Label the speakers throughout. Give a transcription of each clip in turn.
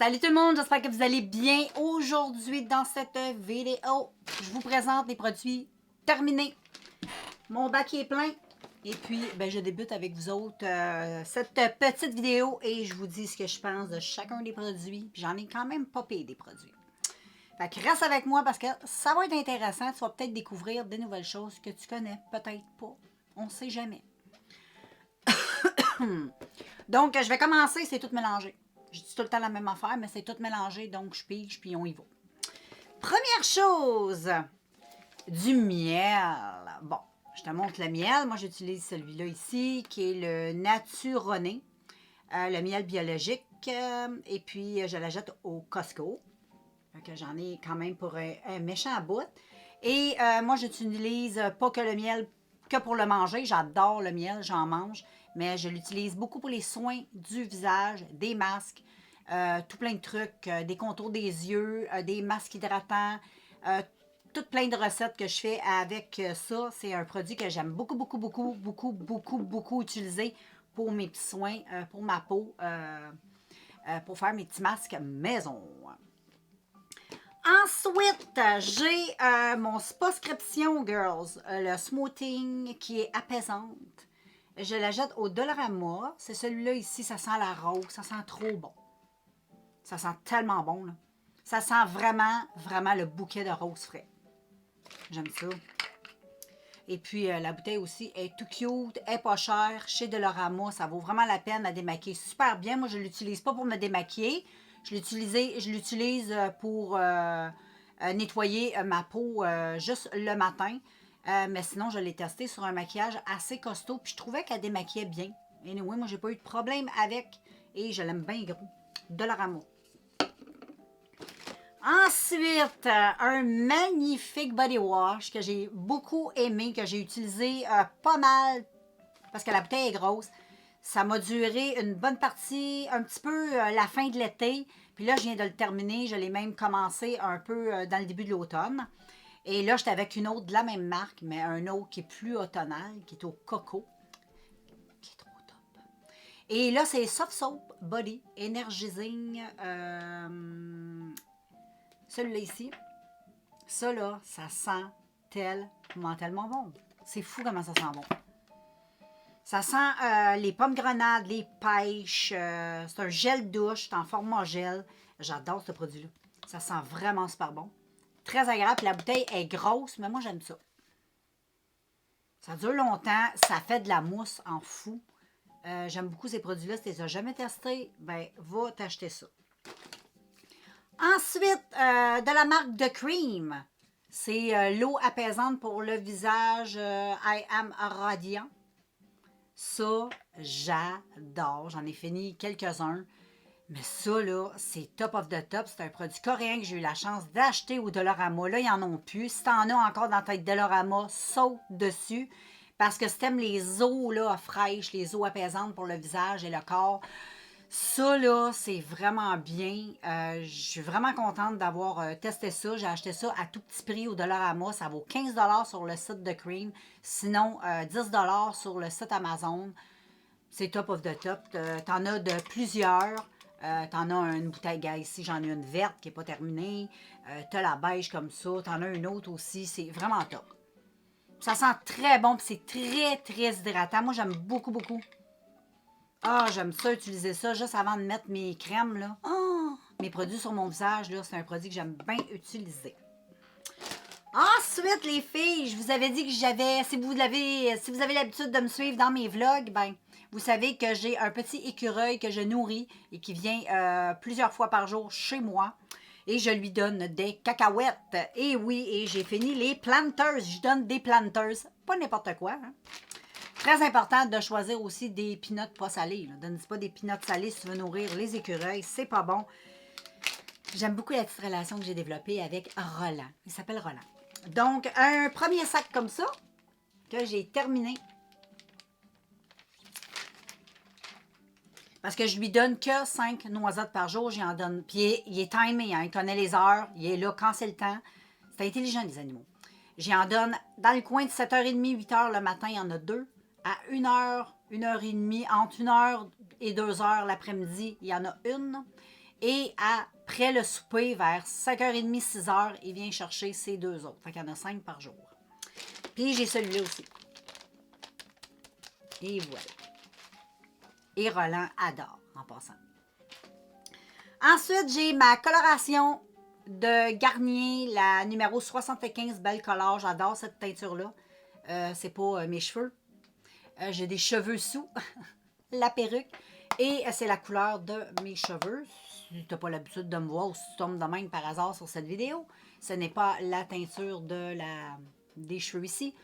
Speaker 1: Salut tout le monde, j'espère que vous allez bien. Aujourd'hui, dans cette vidéo, je vous présente les produits terminés. Mon bac est plein. Et puis, je débute avec vous autres cette petite vidéo et je vous dis ce que je pense de chacun des produits. Puis j'en ai quand même pas payé des produits. Fait que reste avec moi parce que ça va être intéressant. Tu vas peut-être découvrir des nouvelles choses que tu connais, peut-être pas. On ne sait jamais. Donc, je vais commencer, c'est tout mélangé. Je dis tout le temps la même affaire, mais c'est tout mélangé, donc je pige, puis on y va. Première chose, du miel. Bon, je te montre le miel. Moi, j'utilise celui-là ici, qui est le Naturoné, le miel biologique. Et puis, je l'achète au Costco. Donc, j'en ai quand même pour un méchant bout. Et moi, j'utilise pas que le miel que pour le manger. J'adore le miel, j'en mange. Mais je l'utilise beaucoup pour les soins du visage, des masques, tout plein de trucs, des contours des yeux, des masques hydratants, tout plein de recettes que je fais avec ça. C'est un produit que j'aime beaucoup utiliser pour mes petits soins, pour ma peau, pour faire mes petits masques maison. Ensuite, j'ai mon Spa-scription Girls, le smoothing qui est apaisante. Je la jette au Dollarama. C'est celui-là ici, ça sent la rose, ça sent trop bon. Ça sent tellement bon, là. Ça sent vraiment le bouquet de rose frais. J'aime ça. Et puis, la bouteille aussi est tout cute, elle est pas chère. Chez Dollarama, ça vaut vraiment la peine à démaquiller super bien. Moi, je ne l'utilise pas pour me démaquiller. Je l'utilise pour nettoyer ma peau juste le matin. Mais sinon, je l'ai testé sur un maquillage assez costaud. Puis je trouvais qu'elle démaquillait bien. Anyway, moi, j'ai pas eu de problème avec. Et je l'aime bien gros. Dollarama. Ensuite, un magnifique body wash que j'ai beaucoup aimé, que j'ai utilisé pas mal parce que la bouteille est grosse. Ça m'a duré une bonne partie, un petit peu la fin de l'été. Puis là, je viens de le terminer. Je l'ai même commencé un peu dans le début de l'automne. Et là, j'étais avec une autre de la même marque, mais un autre qui est plus automnal, qui est au coco, qui est trop top. Et là, c'est Soft Soap Body Energizing. Celui-là ici. Ça, là, ça sent tellement bon. C'est fou comment ça sent bon. Ça sent les pommes grenades, les pêches. C'est un gel douche, c'est en format gel. J'adore ce produit-là. Ça sent vraiment super bon. Très agréable. Puis la bouteille est grosse, mais moi, j'aime ça. Ça dure longtemps. Ça fait de la mousse en fou. J'aime beaucoup ces produits-là. Si tu les as jamais testés, va t'acheter ça. Ensuite, de la marque The Cream. C'est l'eau apaisante pour le visage I Am Radiant. Ça, j'adore. J'en ai fini quelques-uns. Mais ça, là, c'est top of the top. C'est un produit coréen que j'ai eu la chance d'acheter au Dollarama. Là, ils n'en ont plus. Si t'en as encore dans ta Dollarama, saute dessus. Parce que si t'aimes les eaux là, fraîches, les eaux apaisantes pour le visage et le corps, ça, là, c'est vraiment bien. Je suis vraiment contente d'avoir testé ça. J'ai acheté ça à tout petit prix au Dollarama. Ça vaut 15 $ sur le site de Cream. Sinon, 10 $ sur le site Amazon. C'est top of the top. T'en as de plusieurs. T'en as une bouteille, gars, ici. J'en ai une verte qui n'est pas terminée. T'as la beige comme ça. T'en as une autre aussi. C'est vraiment top. Ça sent très bon. Puis c'est très hydratant. Moi, j'aime beaucoup. Ah, j'aime ça, utiliser ça juste avant de mettre mes crèmes, là. Oh, mes produits sur mon visage, là, c'est un produit que j'aime bien utiliser. Ensuite, les filles, je vous avais dit que j'avais, si vous avez l'habitude de me suivre dans mes vlogs, vous savez que j'ai un petit écureuil que je nourris et qui vient plusieurs fois par jour chez moi. Et je lui donne des cacahuètes. Et oui, et j'ai fini les planters. Je donne des planters. Pas n'importe quoi, hein. Très important de choisir aussi des peanuts pas salés. Ne donne pas des peanuts salés si tu veux nourrir les écureuils. C'est pas bon. J'aime beaucoup la petite relation que j'ai développée avec Roland. Il s'appelle Roland. Donc, un premier sac comme ça que j'ai terminé. Parce que je lui donne que 5 noisettes par jour. J'en donne. Puis il est timé, hein, il connaît les heures. Il est là quand c'est le temps. C'est intelligent, les animaux. J'en donne dans le coin de 7h30, 8h le matin, il y en a 2. À 1h, 1h30, entre 1h et 2h l'après-midi, il y en a une. Et après le souper, vers 5h30, 6h, il vient chercher ces deux autres. Fait qu'il y en a 5 par jour. Puis j'ai celui-là aussi. Et voilà. Et Roland adore, en passant. Ensuite, j'ai ma coloration de Garnier, la numéro 75 Belle Color. J'adore cette teinture-là. C'est pas mes cheveux. J'ai des cheveux sous la perruque. Et c'est la couleur de mes cheveux. Si tu n'as pas l'habitude de me voir ou si tu tombes de même par hasard sur cette vidéo, ce n'est pas la teinture des cheveux ici.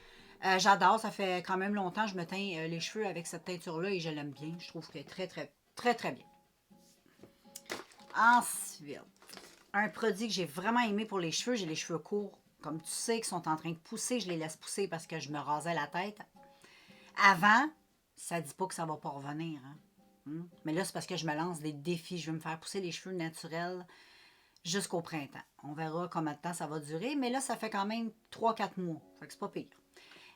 Speaker 1: J'adore, ça fait quand même longtemps que je me teins les cheveux avec cette teinture-là et je l'aime bien. Je trouve qu'elle est très, très, très, très bien. Ensuite, un produit que j'ai vraiment aimé pour les cheveux, j'ai les cheveux courts, comme tu sais, qui sont en train de pousser. Je les laisse pousser parce que je me rasais la tête. Avant, ça ne dit pas que ça ne va pas revenir. Hein? Mais là, c'est parce que je me lance des défis. Je veux me faire pousser les cheveux naturels jusqu'au printemps. On verra combien de temps ça va durer. Mais là, ça fait quand même 3-4 mois. Fait que c'est pas pire.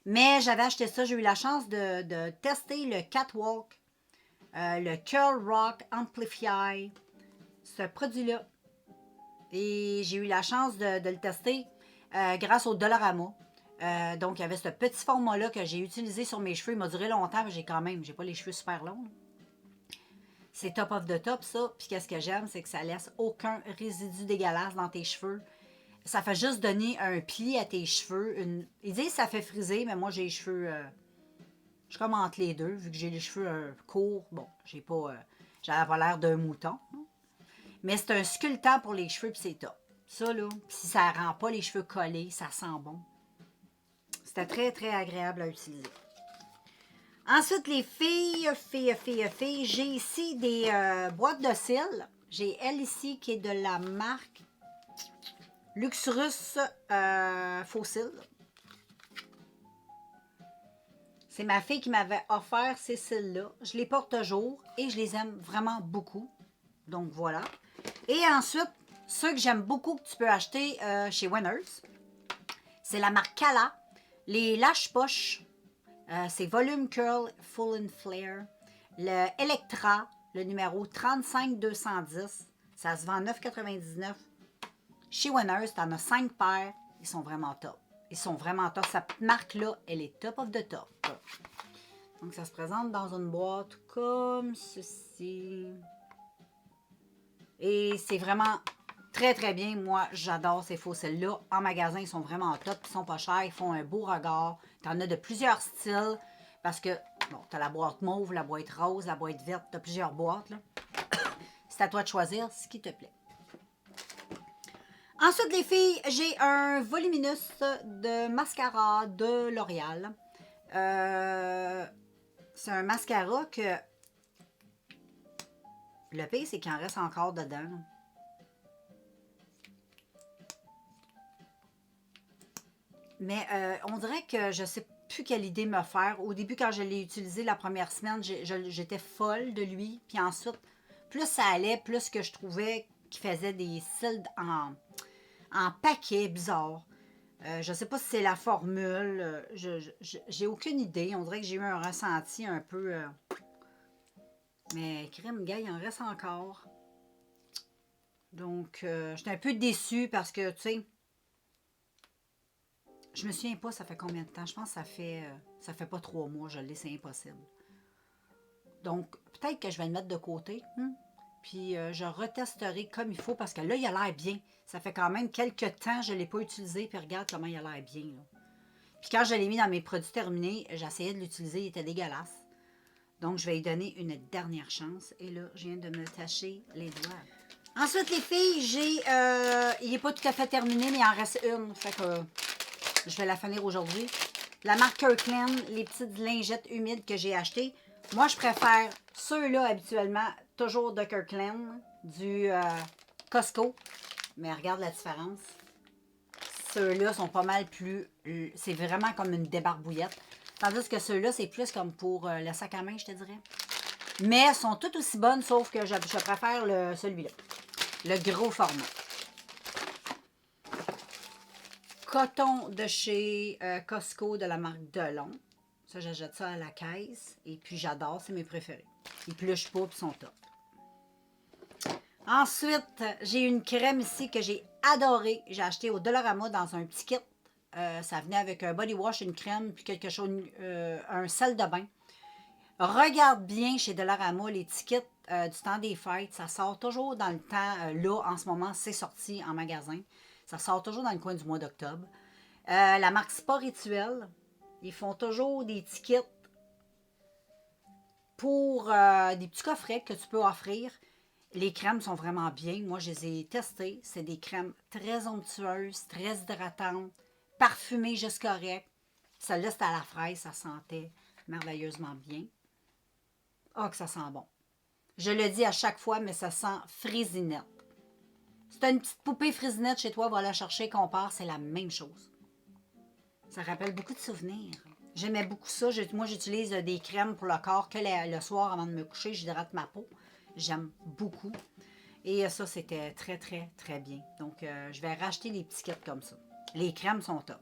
Speaker 1: Mais j'avais acheté ça. J'ai eu la chance de tester le Catwalk, le Curl Rock Amplify, ce produit-là. Et j'ai eu la chance de le tester grâce au Dollarama. Donc, il y avait ce petit format-là que j'ai utilisé sur mes cheveux. Il m'a duré longtemps, mais j'ai pas les cheveux super longs. C'est top of the top, ça. Puis qu'est-ce que j'aime, c'est que ça laisse aucun résidu dégueulasse dans tes cheveux. Ça fait juste donner un pli à tes cheveux. Ils disent que ça fait friser, mais moi, j'ai les cheveux... je suis comme entre les deux, vu que j'ai les cheveux courts. Bon, j'ai pas... j'avais l'air d'un mouton. Mais c'est un sculptant pour les cheveux, puis c'est top. Ça, là, si ça rend pas les cheveux collés, ça sent bon. C'était très, très agréable à utiliser. Ensuite, les filles, j'ai ici des boîtes de cils. J'ai elle ici qui est de la marque Luxurus Faux Cils. C'est ma fille qui m'avait offert ces cils-là. Je les porte toujours et je les aime vraiment beaucoup. Donc, voilà. Et ensuite, ceux que j'aime beaucoup que tu peux acheter chez Winners, c'est la marque Cala. Les lâche-poches, c'est Volume Curl Full and Flare. Le Electra, le numéro 35210, ça se vend 9,99. Chez Winners, tu en as 5 paires. Ils sont vraiment top. Ils sont vraiment top. Cette marque-là, elle est top of the top. Donc, ça se présente dans une boîte comme ceci. Et c'est vraiment très, très bien. Moi, j'adore ces faux cils-là. En magasin, ils sont vraiment top. Ils sont pas chers. Ils font un beau regard. Tu en as de plusieurs styles. Parce que, bon, tu as la boîte mauve, la boîte rose, la boîte verte. Tu as plusieurs boîtes, là. C'est à toi de choisir ce qui te plaît. Ensuite, les filles, j'ai un voluminous de mascara de L'Oréal. C'est un mascara que... Le pire, c'est qu'il en reste encore dedans. Mais on dirait que je ne sais plus quelle idée me faire. Au début, quand je l'ai utilisé la première semaine, j'étais folle de lui. Puis ensuite, plus ça allait, plus que je trouvais qu'il faisait des cils en paquet bizarre. Je ne sais pas si c'est la formule. J'ai aucune idée. On dirait que j'ai eu un ressenti un peu... Mais crème, gars, il en reste encore. Donc, j'étais un peu déçue parce que, tu sais, je me souviens pas ça fait combien de temps. Je pense que ça fait pas 3 mois, je l'ai, c'est impossible. Donc, peut-être que je vais le mettre de côté. Puis, je retesterai comme il faut parce que là, il a l'air bien. Ça fait quand même quelques temps que je ne l'ai pas utilisé. Puis, regarde comment il a l'air bien. Là. Puis, quand je l'ai mis dans mes produits terminés, j'essayais de l'utiliser. Il était dégueulasse. Donc, je vais lui donner une dernière chance. Et là, je viens de me tacher les doigts. Ensuite, les filles, il n'est pas tout à fait terminé, mais il en reste une. Fait que je vais la finir aujourd'hui. La marque Kirkland, les petites lingettes humides que j'ai achetées. Moi, je préfère ceux-là habituellement, toujours de Kirkland, du Costco. Mais regarde la différence. Ceux-là sont pas mal plus... C'est vraiment comme une débarbouillette. Tandis que ceux-là, c'est plus comme pour le sac à main, je te dirais. Mais elles sont toutes aussi bonnes, sauf que je préfère celui-là. Le gros format. Coton de chez Costco de la marque Delon. Ça, j'achète ça à la caisse. Et puis, j'adore. C'est mes préférés. Ils pluchent pas et sont top. Ensuite, j'ai une crème ici que j'ai adorée. J'ai acheté au Dollarama dans un petit kit. Ça venait avec un body wash, une crème, puis quelque chose, un sel de bain. Regarde bien chez Dollarama les tickets du temps des fêtes. Ça sort toujours dans le temps, là, en ce moment, c'est sorti en magasin. Ça sort toujours dans le coin du mois d'octobre. La marque Spa Rituel, ils font toujours des tickets pour des petits coffrets que tu peux offrir. Les crèmes sont vraiment bien. Moi, je les ai testées. C'est des crèmes très onctueuses, très hydratantes, parfumées juste correct. Celle-là, c'était à la fraise. Ça sentait merveilleusement bien. Ah, que ça sent bon. Je le dis à chaque fois, mais ça sent frisinette. Si tu as une petite poupée frisinette chez toi, va la chercher, compare, c'est la même chose. Ça rappelle beaucoup de souvenirs. J'aimais beaucoup ça. Moi, j'utilise des crèmes pour le corps que le soir avant de me coucher. J'hydrate ma peau. J'aime beaucoup. Et ça, c'était très, très, très bien. Donc, je vais racheter des petits kits comme ça. Les crèmes sont top.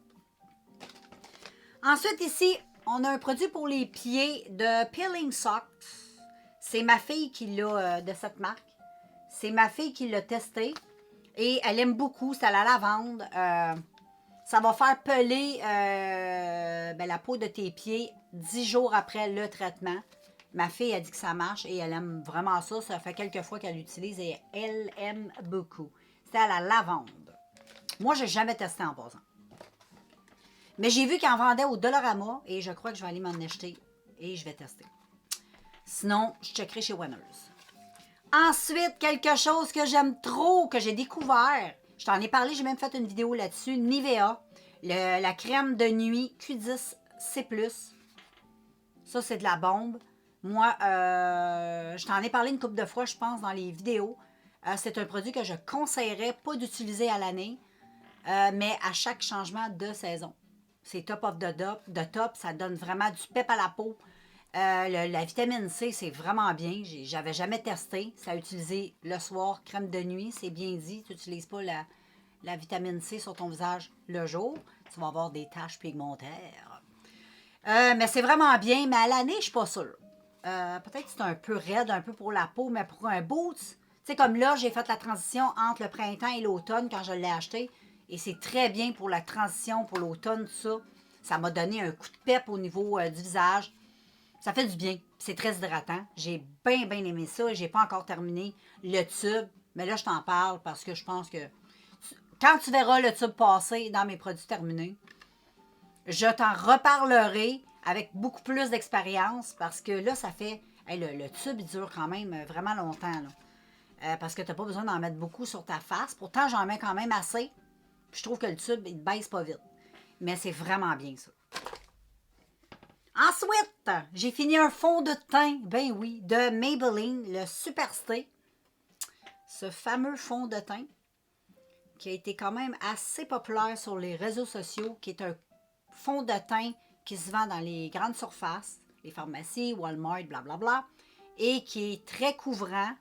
Speaker 1: Ensuite, ici, on a un produit pour les pieds de Peeling Socks. C'est ma fille qui l'a de cette marque. C'est ma fille qui l'a testé. Et elle aime beaucoup. C'est à la lavande. Ça va faire peler la peau de tes pieds 10 jours après le traitement. Ma fille a dit que ça marche et elle aime vraiment ça. Ça fait quelques fois qu'elle l'utilise et elle aime beaucoup. C'est à la lavande. Moi, je n'ai jamais testé en passant. Mais j'ai vu qu'elle en vendait au Dollarama et je crois que je vais aller m'en acheter et je vais tester. Sinon, je checkerai chez Winners. Ensuite, quelque chose que j'aime trop, que j'ai découvert. Je t'en ai parlé, j'ai même fait une vidéo là-dessus. Nivea, la crème de nuit Q10C+. Ça, c'est de la bombe. Moi, je t'en ai parlé une couple de fois, je pense, dans les vidéos. C'est un produit que je conseillerais pas d'utiliser à l'année, mais à chaque changement de saison. C'est top of the top, ça donne vraiment du pep à la peau. La vitamine C, c'est vraiment bien. J'avais jamais testé. Ça a utilisé le soir, crème de nuit, c'est bien dit. Tu n'utilises pas la vitamine C sur ton visage le jour. Tu vas avoir des taches pigmentaires. Mais c'est vraiment bien. Mais à l'année, je ne suis pas sûre. Peut-être que c'est un peu raide, un peu pour la peau, mais pour un boot, tu sais, comme là, j'ai fait la transition entre le printemps et l'automne quand je l'ai acheté. Et c'est très bien pour la transition, pour l'automne, tout ça. Ça m'a donné un coup de pep au niveau du visage. Ça fait du bien. C'est très hydratant. J'ai bien, bien aimé ça. J'ai pas encore terminé le tube. Mais là, je t'en parle parce que je pense que quand tu verras le tube passer dans mes produits terminés, je t'en reparlerai avec beaucoup plus d'expérience parce que là, ça fait... Hey, le tube, il dure quand même vraiment longtemps. Là. Parce que tu n'as pas besoin d'en mettre beaucoup sur ta face. Pourtant, j'en mets quand même assez. Puis je trouve que le tube, il ne baisse pas vite. Mais c'est vraiment bien ça. Ensuite, j'ai fini un fond de teint, ben oui, de Maybelline, le Super Stay. Ce fameux fond de teint qui a été quand même assez populaire sur les réseaux sociaux, qui est un fond de teint qui se vend dans les grandes surfaces, les pharmacies, Walmart, blablabla, et qui est très couvrant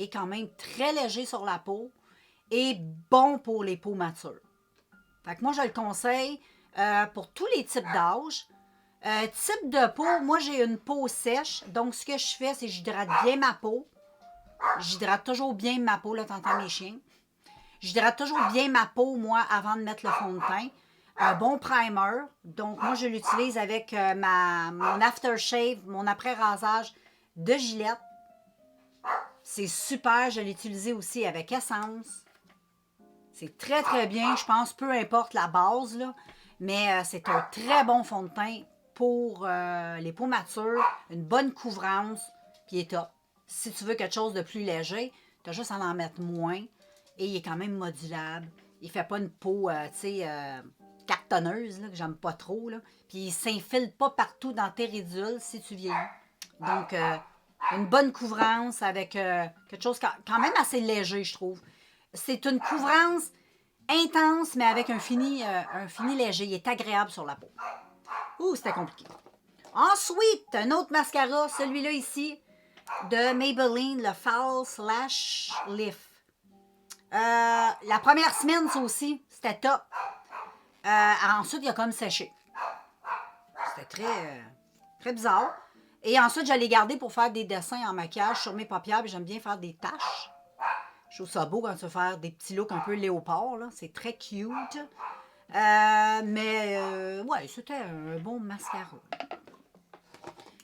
Speaker 1: et quand même très léger sur la peau et bon pour les peaux matures. Fait que moi, je le conseille pour tous les types d'âge. Type de peau, moi j'ai une peau sèche, donc ce que je fais, c'est que j'hydrate bien ma peau. J'hydrate toujours bien ma peau, là t'entends mes chiens. J'hydrate toujours bien ma peau, moi, avant de mettre le fond de teint. Un bon primer, donc moi je l'utilise avec mon aftershave, mon après-rasage de Gillette. C'est super, je l'ai utilisé aussi avec Essence. C'est très très bien, je pense, peu importe la base, là, mais c'est un très bon fond de teint pour les peaux matures, une bonne couvrance, puis il est top. Si tu veux quelque chose de plus léger, tu as juste à en mettre moins et il est quand même modulable. Il fait pas une peau, cartonneuse, là, que j'aime pas trop, là. Puis il s'infile pas partout dans tes ridules si tu vieillis. Donc, une bonne couvrance avec quelque chose quand même assez léger, je trouve. C'est une couvrance intense, mais avec un fini léger. Il est agréable sur la peau. Ouh, c'était compliqué. Ensuite, un autre mascara, celui-là ici, de Maybelline, le False Lash Lift. La première semaine, ça aussi, c'était top. Ensuite, il a comme séché. C'était très bizarre. Et ensuite, je l'ai gardé pour faire des dessins en maquillage sur mes paupières. J'aime bien faire des taches. Je trouve ça beau quand tu veux faire des petits looks un peu léopard, là. C'est très cute. Ouais, c'était un bon mascara.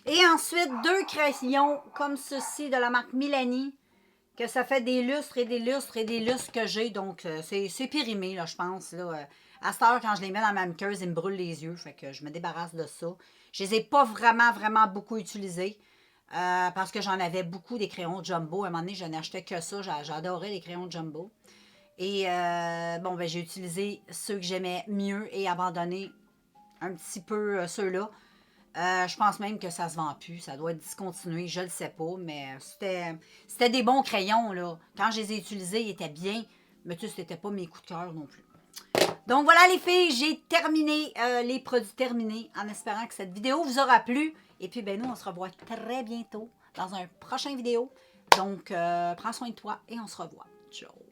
Speaker 1: Et ensuite, 2 crayons comme ceci de la marque Milani, que ça fait des lustres et des lustres et des lustres que j'ai. Donc, c'est périmé, là, je pense. Là. À cette heure, quand je les mets dans ma muqueuse, ils me brûlent les yeux. Fait que je me débarrasse de ça. Je les ai pas vraiment beaucoup utilisés. Parce que j'en avais beaucoup des crayons Jumbo. À un moment donné, je n'achetais que ça. J'adorais les crayons Jumbo. Et bon, ben j'ai utilisé ceux que j'aimais mieux et abandonné un petit peu ceux-là. Je pense même que ça se vend plus. Ça doit être discontinué, je le sais pas. Mais c'était des bons crayons, là. Quand je les ai utilisés, ils étaient bien. Mais tu sais, c'était pas mes coups de cœur non plus. Donc voilà les filles, j'ai terminé les produits terminés en espérant que cette vidéo vous aura plu. Et puis ben nous, on se revoit très bientôt dans un prochain vidéo. Donc prends soin de toi et on se revoit. Ciao!